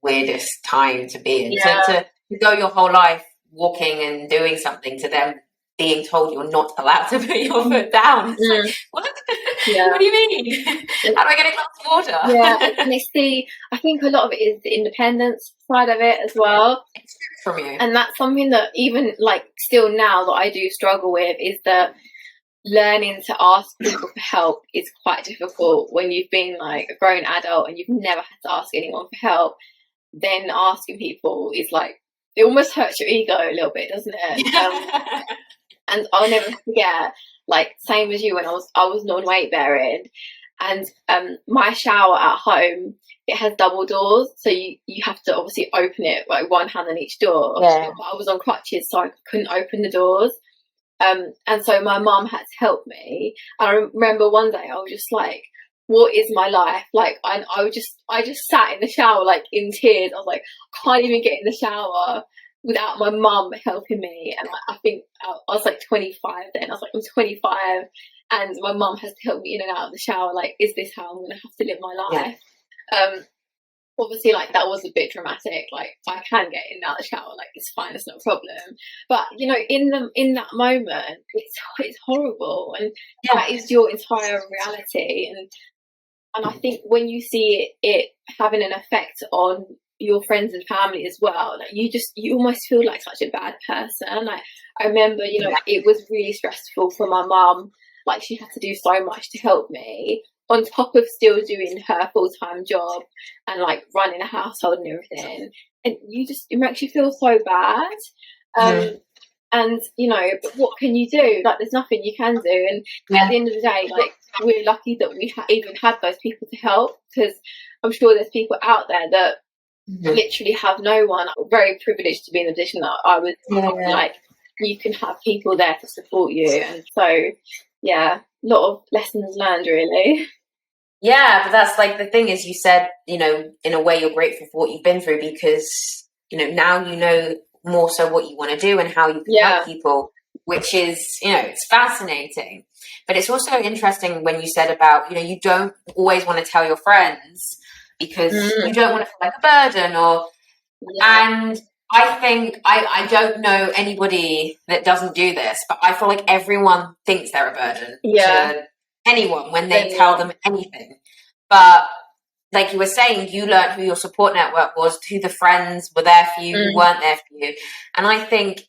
weirdest time to be in. Yeah. To go your whole life walking and doing something to them being told you're not allowed to put your foot down. It's like, what? Yeah. What do you mean? How do I get a glass of water? Yeah, and I think a lot of it is the independence side of it as well. From you. And that's something that even like still now that I do struggle with, is that learning to ask people for help is quite difficult when you've been like a grown adult and you've never had to ask anyone for help. Then asking people is like, it almost hurts your ego a little bit, doesn't it? And I'll never forget, like same as you, when I was non-weight bearing, and my shower at home, it has double doors, so you have to obviously open it like one hand on each door. Yeah. But I was on crutches, so I couldn't open the doors. And so my mum had to help me. And I remember one day I was just like, what is my life? Like I just sat in the shower like in tears. I was like, I can't even get in the shower without my mum helping me. And I think I was like 25 then. I was like, I'm 25 and my mum has to help me in and out of the shower. Like, is this how I'm going to have to live my life? Obviously, like, that was a bit dramatic. Like, I can get in and out of the shower, like, it's fine, it's not a problem. But, you know, in that moment, it's horrible, and that is your entire reality. And I think when you see it having an effect on your friends and family as well, like, you almost feel like such a bad person. Like, I remember, you know, it was really stressful for my mum. Like, she had to do so much to help me, on top of still doing her full-time job and like running a household and everything. And it makes you feel so bad. And, you know, but what can you do? Like, there's nothing you can do. And at the end of the day, like, we're lucky that we even had those people to help, because I'm sure there's people out there that literally have no one. I'm very privileged to be in the position that I was like, you can have people there to support you. And so, yeah, a lot of lessons learned, really. Yeah, but that's like the thing is, you said, you know, in a way you're grateful for what you've been through, because, you know, now you know more so what you want to do and how you can help people, which is, you know, it's fascinating. But it's also interesting when you said about, you know, you don't always want to tell your friends because you don't want to feel like a burden, or and I think I don't know anybody that doesn't do this, but I feel like everyone thinks they're a burden to anyone when they tell them anything. But like you were saying, you learned who your support network was, who the friends were there for you, who weren't there for you. And I think,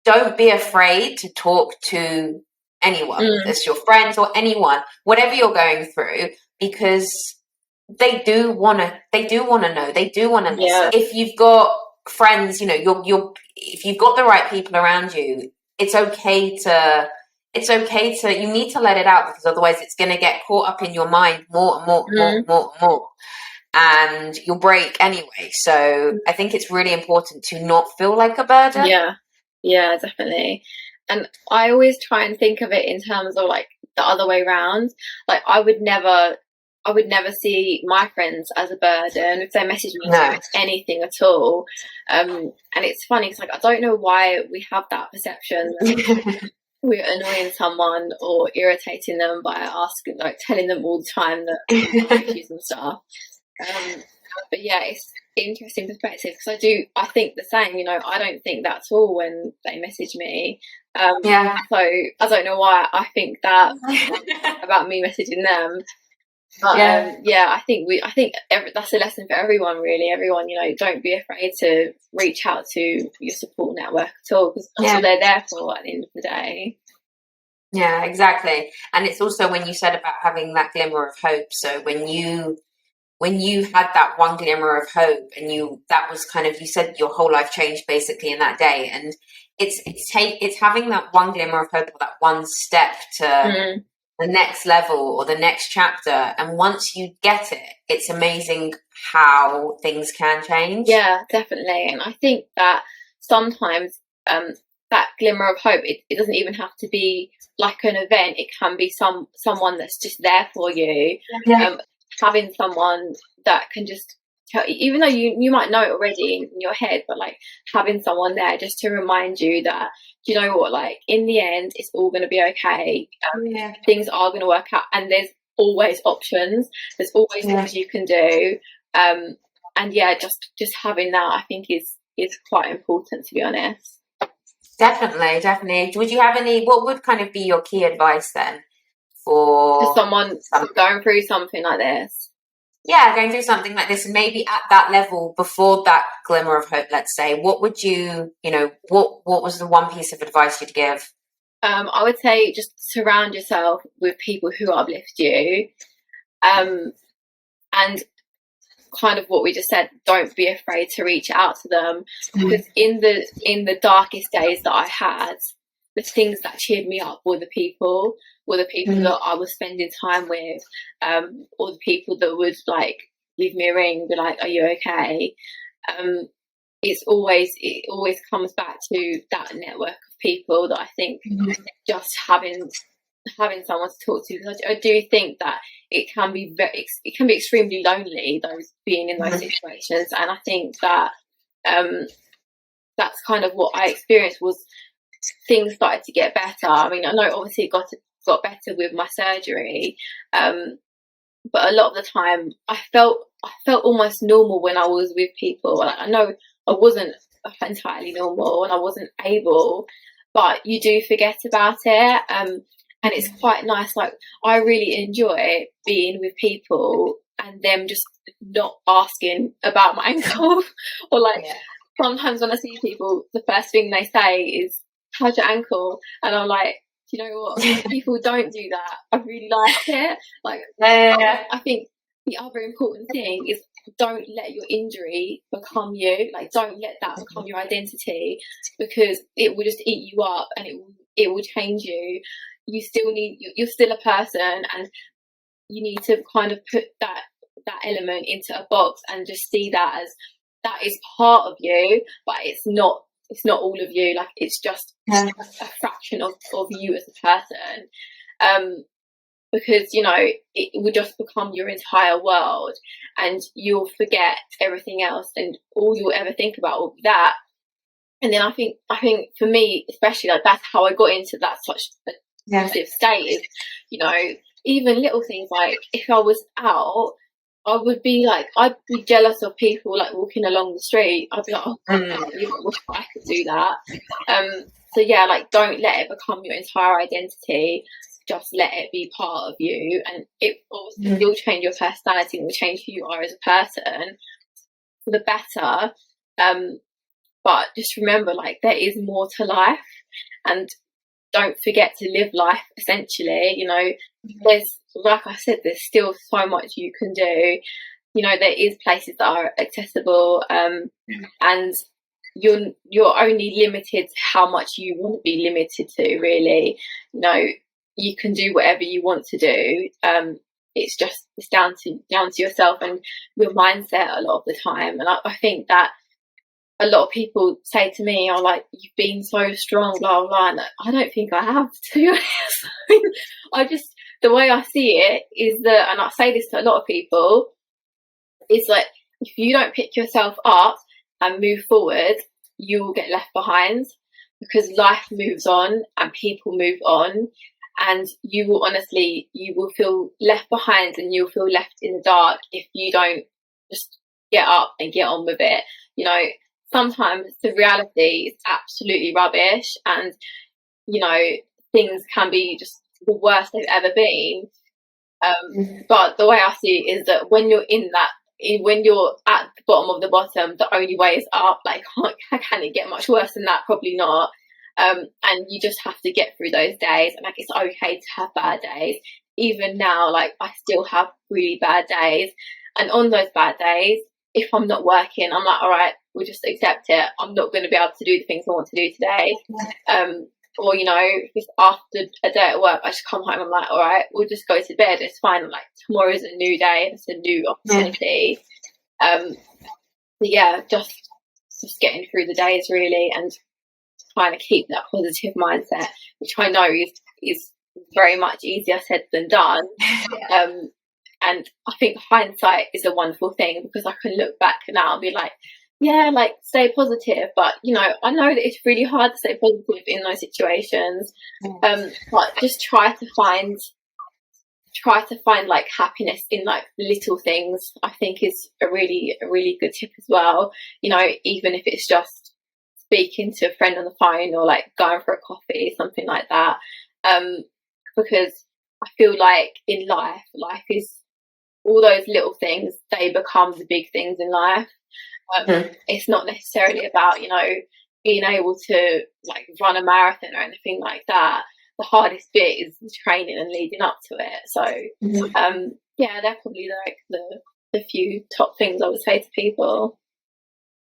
don't be afraid to talk to anyone. It's your friends or anyone, whatever you're going through, because they do want to know, they do want to listen. If you've got friends, you know, if you've got the right people around you, it's okay to you need to let it out, because otherwise it's going to get caught up in your mind more and more, and you'll break anyway. So I think it's really important to not feel like a burden. Yeah, definitely. And I always try and think of it in terms of like the other way around. Like, I would never see my friends as a burden if they message me to anything at all. And it's funny because, like, I don't know why we have that perception that we're annoying someone or irritating them by asking, like, telling them all the time that issues and stuff. But yeah, it's interesting perspective, because I think the same. You know, I don't think that at all when they message me. So I don't know why I think that about me messaging them. But I think that's a lesson for everyone, really. Everyone, you know, don't be afraid to reach out to your support network at all, because that's what they're there for at the end of the day. Yeah, exactly. And it's also when you said about having that glimmer of hope. So when you had that one glimmer of hope, and that was kind of, you said your whole life changed basically in that day. And it's having that one glimmer of hope, or that one step to the next level or the next chapter. And once you get it, it's amazing how things can change. Yeah, definitely. And I think that sometimes that glimmer of hope, it doesn't even have to be like an event. It can be someone that's just there for you. Having someone that can just tell, even though you might know it already in your head, but like having someone there just to remind you that, you know what, like, in the end it's all going to be okay. Things are going to work out, and there's always options, there's always things you can do. And just having that, I think is quite important, to be honest. Definitely. Would you have what would kind of be your key advice then for someone going through something like this? Going through something like this, and maybe at that level before that glimmer of hope, let's say, what would you, you know, what was the one piece of advice you'd give? I would say just surround yourself with people who uplift you. And kind of what we just said, don't be afraid to reach out to them, because in the darkest days that I had, the things that cheered me up were the people that I was spending time with, or the people that would like leave me a ring, be like, are you okay? It always comes back to that network of people that I think just having someone to talk to, because I do think that it can be extremely lonely, those being in those situations. And I think that that's kind of what I experienced, was things started to get better. I mean, I know obviously it got better with my surgery, but a lot of the time I felt almost normal when I was with people. Like, I know I wasn't entirely normal and I wasn't able, but you do forget about it. And it's quite nice. Like, I really enjoy being with people and them just not asking about my ankle or like, sometimes when I see people, the first thing they say is, "How's your ankle?" And I'm like, you know what? People don't do that. I really like it. Like, I think the other important thing is, don't let your injury become you. Like, don't let that become your identity, because it will just eat you up and it will change you. You're still a person, and you need to kind of put that element into a box and just see that as, that is part of you, but it's not all of you. Like, it's just a fraction of you as a person. Because, you know, it will just become your entire world, and you'll forget everything else, and all you'll ever think about will be that. And then I think for me especially, like, that's how I got into that such a massive state, is, you know, even little things like, if I was out, I would be like, I'd be jealous of people like walking along the street. I'd be like, oh, I wish I could do that. So yeah, like, don't let it become your entire identity. Just let it be part of you, and it obviously will change your personality and will change who you are as a person for the better. But just remember, like, there is more to life, and don't forget to live life, essentially. You know, there's, like I said, there's still so much you can do. You know, there is places that are accessible, and you're only limited to how much you want to be limited to, really. You know, you can do whatever you want to do. It's down to yourself and your mindset a lot of the time. And I think that a lot of people say to me, "Oh, like, you've been so strong, blah blah," and I don't think I have, to be honest. I just, the way I see it is that, and I say this to a lot of people, is like, if you don't pick yourself up and move forward, you will get left behind, because life moves on and people move on, and you will feel left behind, and you'll feel left in the dark if you don't just get up and get on with it. You know, sometimes the reality is absolutely rubbish, and, you know, things can be just the worst they've ever been. But the way I see it is that when you're when you're at the bottom of the bottom, the only way is up. Like, can it get much worse than that? Probably not. And you just have to get through those days. And, like, it's okay to have bad days. Even now, like, I still have really bad days. And on those bad days, if I'm not working, I'm like, all right, we'll just accept it. I'm not going to be able to do the things I want to do today. Or, you know, if it's after a day at work, I just come home, I'm like, all right, we'll just go to bed. It's fine. Like, tomorrow's a new day. It's a new opportunity. But yeah, just getting through the days, really, and trying to keep that positive mindset, which I know is very much easier said than done. And I think hindsight is a wonderful thing, because I can look back now and be like, yeah, like, stay positive. But, you know, I know that it's really hard to stay positive in those situations. But just try to find like happiness in, like, little things, I think, is a really good tip as well. You know, even if it's just speaking to a friend on the phone, or like going for a coffee, something like that. Because I feel like in life is all those little things, they become the big things in life. It's not necessarily about, you know, being able to, like, run a marathon or anything like that. The hardest bit is the training and leading up to it. So yeah, they're probably like the few top things I would say to people.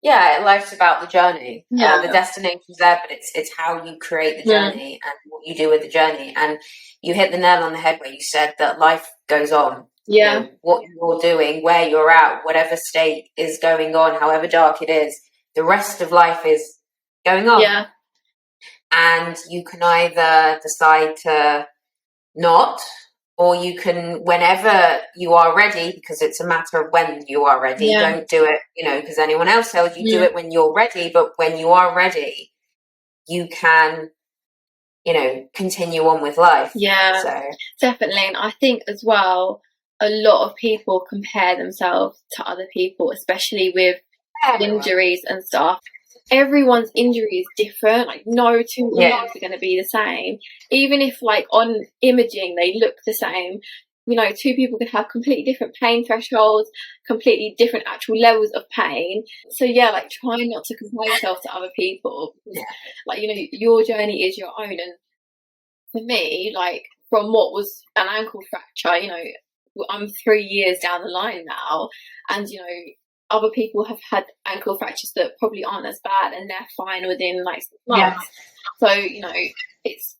Yeah, life's about the journey. The destination's there, but it's how you create the journey and what you do with the journey. And you hit the nail on the head where you said that life goes on. Yeah. You know, what you're doing, where you're at, whatever state is going on, however dark it is, the rest of life is going on. Yeah. And you can either decide to not or you can, whenever you are ready, because it's a matter of when you are ready. Yeah. Don't do it, because anyone else tells you. Do it when you're ready, but when you are ready, you can, continue on with life. Yeah, so definitely. And I think as well, a lot of people compare themselves to other people, especially with injuries and stuff. Everyone's injury is different. Like no two injuries are going to be the same. Even if like on imaging they look the same, two people could have completely different pain thresholds, completely different actual levels of pain. So yeah, like try not to compare yourself to other people. Like, your journey is your own. And for me, like from what was an ankle fracture, I'm 3 years down the line now, and other people have had ankle fractures that probably aren't as bad, and they're fine within like 6 months. So it's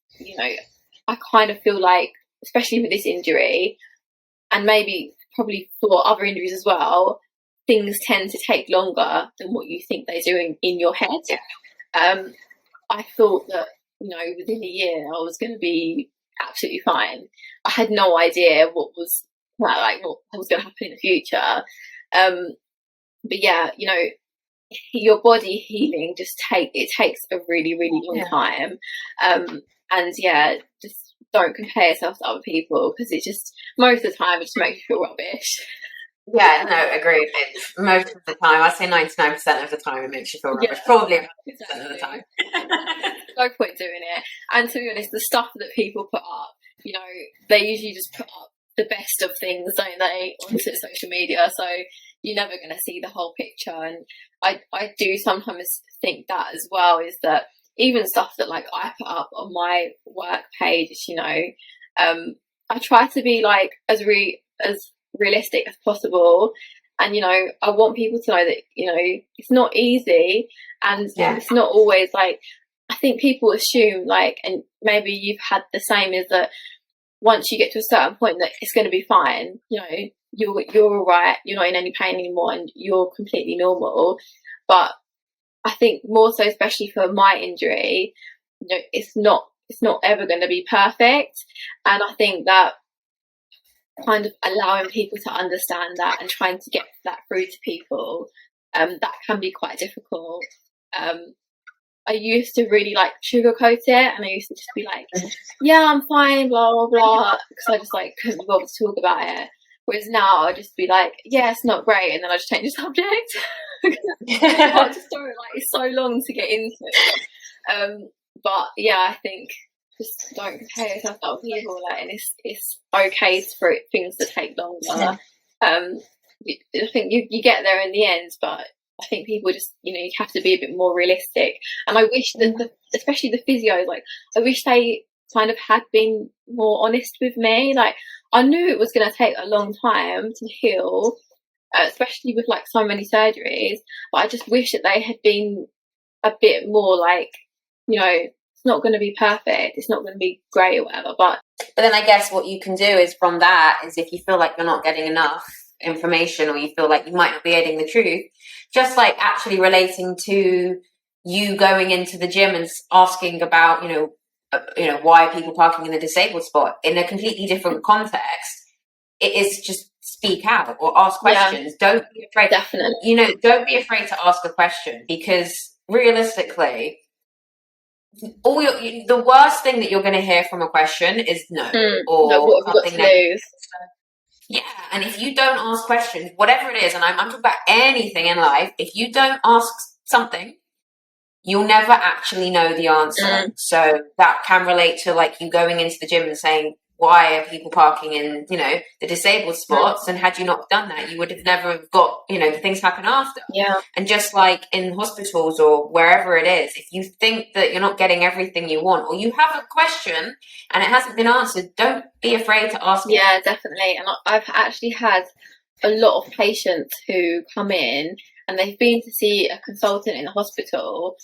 I kind of feel like, especially with this injury, and maybe probably for other injuries as well, things tend to take longer than what you think they do in your head. I thought that within a year I was going to be absolutely fine. I had no idea what was going to happen in the future. But yeah, your body healing takes a really, really long time. And yeah, just don't compare yourself to other people, because it just, most of the time, it just makes you feel rubbish. Yeah, no, agreed. Most of the time, I say 99% of the time, it makes you feel rubbish. Probably 100% of the time. No point doing it. And to be honest, the stuff that people put up, they usually just put up the best of things, don't they, onto social media. So you're never going to see the whole picture. And I do sometimes think that as well, is that even stuff that like I put up on my work page, I try to be like as realistic as possible. And I want people to know that it's not easy, and it's not always like, I think people assume, like, and maybe you've had the same, is that once you get to a certain point that it's going to be fine, you're all right, you're not in any pain anymore, and you're completely normal. But I think more so, especially for my injury, it's not ever going to be perfect. And I think that kind of allowing people to understand that and trying to get that through to people, that can be quite difficult. I used to really like sugarcoat it, and I used to just be like, yeah, I'm fine, blah blah blah, because I just like couldn't be bothered to talk about it. Whereas now I just be like, yeah, it's not great, and then I just change the subject. I just don't like, it's so long to get into. But yeah, I think just don't compare yourself to other people, like, and it's okay for things to take longer. I think you get there in the end, but I think people just, you have to be a bit more realistic. And I wish that especially the physios, like, I wish they kind of had been more honest with me. Like, I knew it was going to take a long time to heal, especially with like so many surgeries, but I just wish that they had been a bit more like, it's not going to be perfect, it's not going to be great or whatever. But then I guess what you can do is, from that, is if you feel like you're not getting enough information, or you feel like you might not be getting the truth, just like actually relating to you going into the gym and asking about, why are people parking in the disabled spot in a completely different context. It is just speak out or ask questions. Don't be afraid. Definitely. Don't be afraid to ask a question, because realistically, the worst thing that you're going to hear from a question is no, or what have you got to lose? Yeah, and if you don't ask questions, whatever it is, and I'm talking about anything in life, if you don't ask something, you'll never actually know the answer. So that can relate to like you going into the gym and saying, why are people parking in, the disabled spots? And had you not done that, you would have never got, the things happen after. Yeah. And just like in hospitals or wherever it is, if you think that you're not getting everything you want, or you have a question and it hasn't been answered, don't be afraid to ask it. Yeah, definitely. And I've actually had a lot of patients who come in and they've been to see a consultant in the hospital,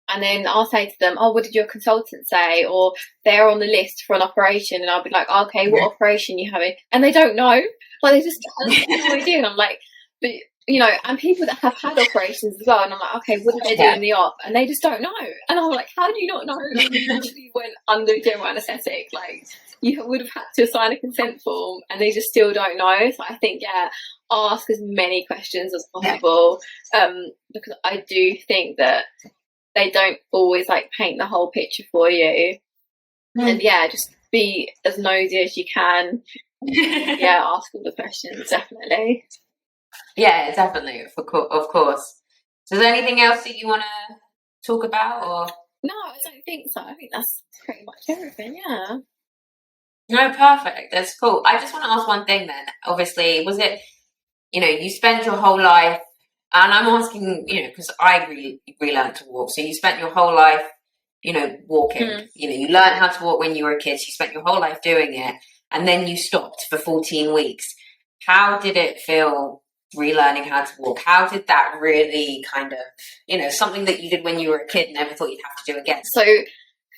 and then I'll say to them, oh, what did your consultant say? Or they're on the list for an operation, and I'll be like, okay, what operation are you having? And they don't know. Like, they just have no idea. And I'm like, but, and people that have had operations as well, and I'm like, okay, what did they do in the op? And they just don't know. And I'm like, how do you not know? You went under general anaesthetic. Like, you would have had to sign a consent form, and they just still don't know. So I think, ask as many questions as possible, because I do think that they don't always like paint the whole picture for you. And just be as nosy as you can. Ask all the questions, definitely. Yeah, definitely, of course. So is there anything else that you want to talk about, or? No, I don't think so. I think that's pretty much everything. Yeah. No, perfect. That's cool. I just want to ask one thing then. Obviously, was it, you spend your whole life, and I'm asking, because I relearned to walk. So you spent your whole life, walking. You learned how to walk when you were a kid. So you spent your whole life doing it, and then you stopped for 14 weeks. How did it feel relearning how to walk? How did that really kind of, something that you did when you were a kid, never thought you'd have to do again? So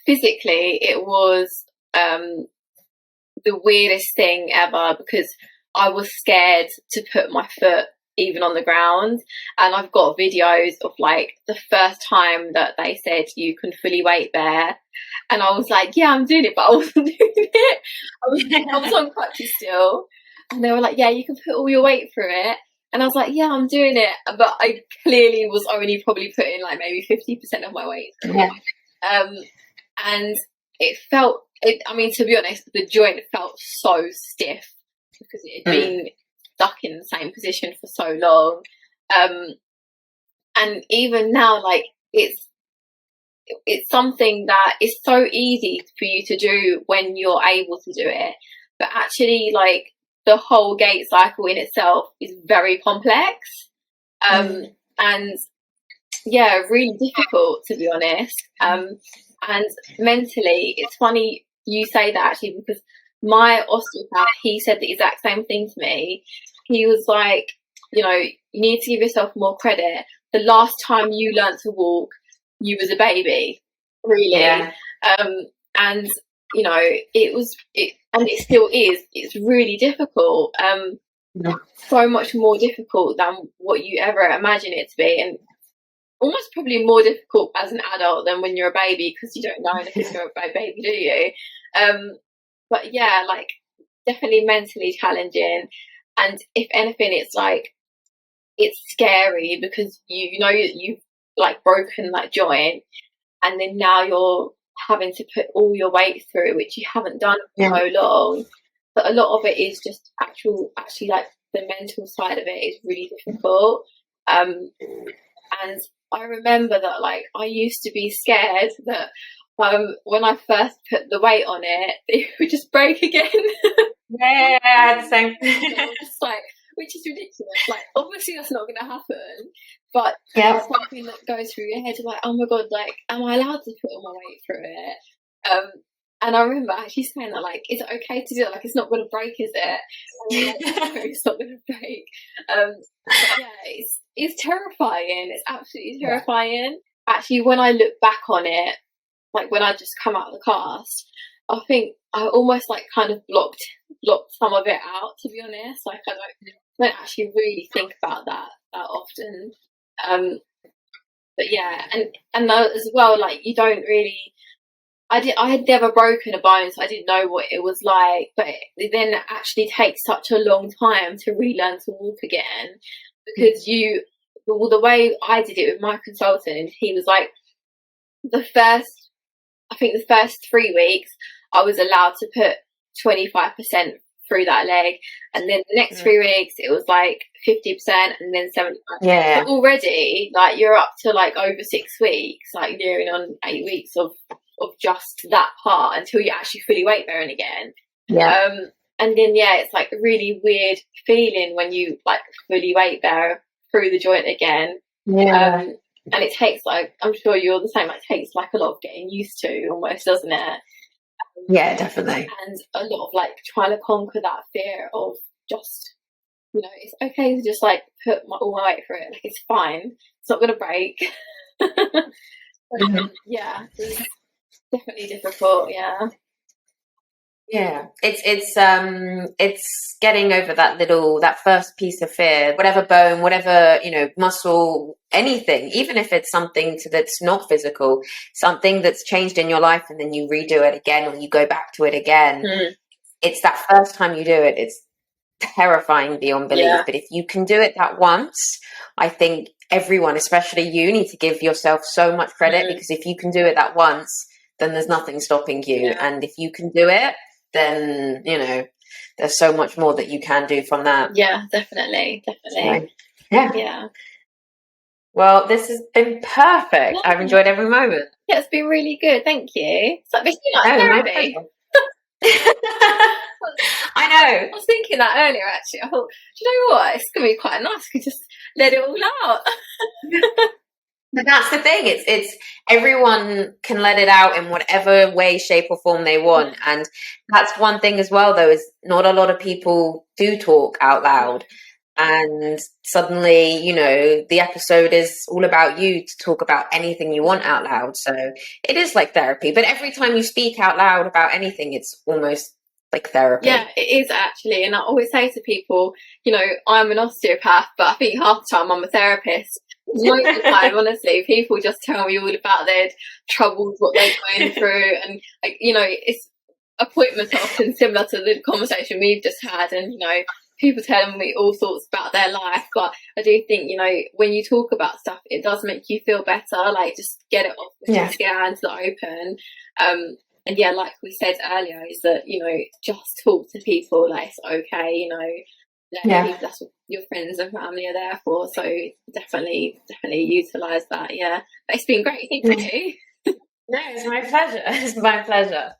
physically, it was the weirdest thing ever, because I was scared to put my foot even on the ground. And I've got videos of like the first time that they said you can fully weight bear, and I was like, yeah, I'm doing it, but I wasn't doing it. I was on crutches still, and they were like, yeah, you can put all your weight through it. And I was like, yeah, I'm doing it, but I clearly was only probably putting like maybe 50% of my weight through. And it felt, to be honest, the joint felt so stiff because it had been stuck in the same position for so long. And even now, like, it's something that is so easy for you to do when you're able to do it. But actually, like, the whole gait cycle in itself is very complex. And really difficult, to be honest. And mentally, it's funny you say that, actually, because my osteopath, he said the exact same thing to me. He was like, you need to give yourself more credit. The last time you learnt to walk, you was a baby, really. And and it still is. It's really difficult. So much more difficult than what you ever imagine it to be, and almost probably more difficult as an adult than when you're a baby, because you don't know anything you're a baby, do you? But yeah, like, definitely mentally challenging. And if anything, it's like, it's scary because you've like broken that joint, and then now you're having to put all your weight through, which you haven't done for so long. But a lot of it is just actually like the mental side of it is really difficult. And I remember that, like, I used to be scared that when I first put the weight on it would just break again. I had the same. Just like, which is ridiculous. Like, obviously that's not going to happen, but it's something that goes through your head, like, oh my god, like, am I allowed to put all my weight through it? And I remember actually saying that, like, is it okay to do it? Like, it's not going to break, is it? And like, it's not going to break. But yeah, it's terrifying. It's absolutely terrifying. Actually, when I look back on it, like when I just come out of the cast, I think I almost like kind of blocked some of it out, to be honest. Like, I don't actually really think about that often. But yeah, and as well, like, you don't really. I had never broken a bone, so I didn't know what it was like. But it then actually takes such a long time to relearn to walk again, because the way I did it with my consultant, he was like, the first 3 weeks, I was allowed to put 25% through that leg, and then the next 3 weeks it was like 50%, and then 75%. But already, like, you're up to like over 6 weeks, like nearing on 8 weeks of just that part until you're actually fully weight bearing again. And then it's like a really weird feeling when you like fully weight bear through the joint again. And it takes, like, I'm sure you're the same, like, it takes like a lot of getting used to almost, doesn't it? Definitely. And a lot of like trying to conquer that fear of just, it's okay to just like put all my weight through it, like, it's fine, it's not gonna break. It's definitely difficult. Yeah, it's getting over that first piece of fear, whatever bone, whatever, muscle, anything, even if it's something that's not physical, something that's changed in your life, and then you redo it again or you go back to it again. It's that first time you do it, it's terrifying beyond belief. Yeah. But if you can do it that once, I think everyone, especially you, need to give yourself so much credit, because if you can do it that once, then there's nothing stopping you. Yeah. And if you can do it, then there's so much more that you can do from that. Yeah, definitely. So, yeah. Yeah. Well, this has been perfect. I've enjoyed every moment. Yeah, it's been really good. Thank you. It's like My therapy. pleasure. I know. I was thinking that earlier, actually. I thought, do you know what? It's going to be quite nice to just let it all out. But that's the thing. It's everyone can let it out in whatever way, shape, or form they want. And that's one thing as well, though, is not a lot of people do talk out loud. And suddenly, the episode is all about you to talk about anything you want out loud. So it is like therapy. But every time you speak out loud about anything, it's almost like therapy. Yeah, it is actually. And I always say to people, I'm an osteopath, but I think half the time I'm a therapist. Most of the time, honestly, people just tell me all about their troubles, what they're going through. And, it's appointments are often similar to the conversation we've just had. And, people telling me all sorts about their life. But I do think, when you talk about stuff, it does make you feel better. Like, just get it off, just get our hands open. And yeah, like we said earlier, is that, just talk to people, like, it's okay, people, that's what your friends and family are there for. So definitely utilise that. Yeah. But it's been great. Thank you. No, it's my pleasure. It's my pleasure.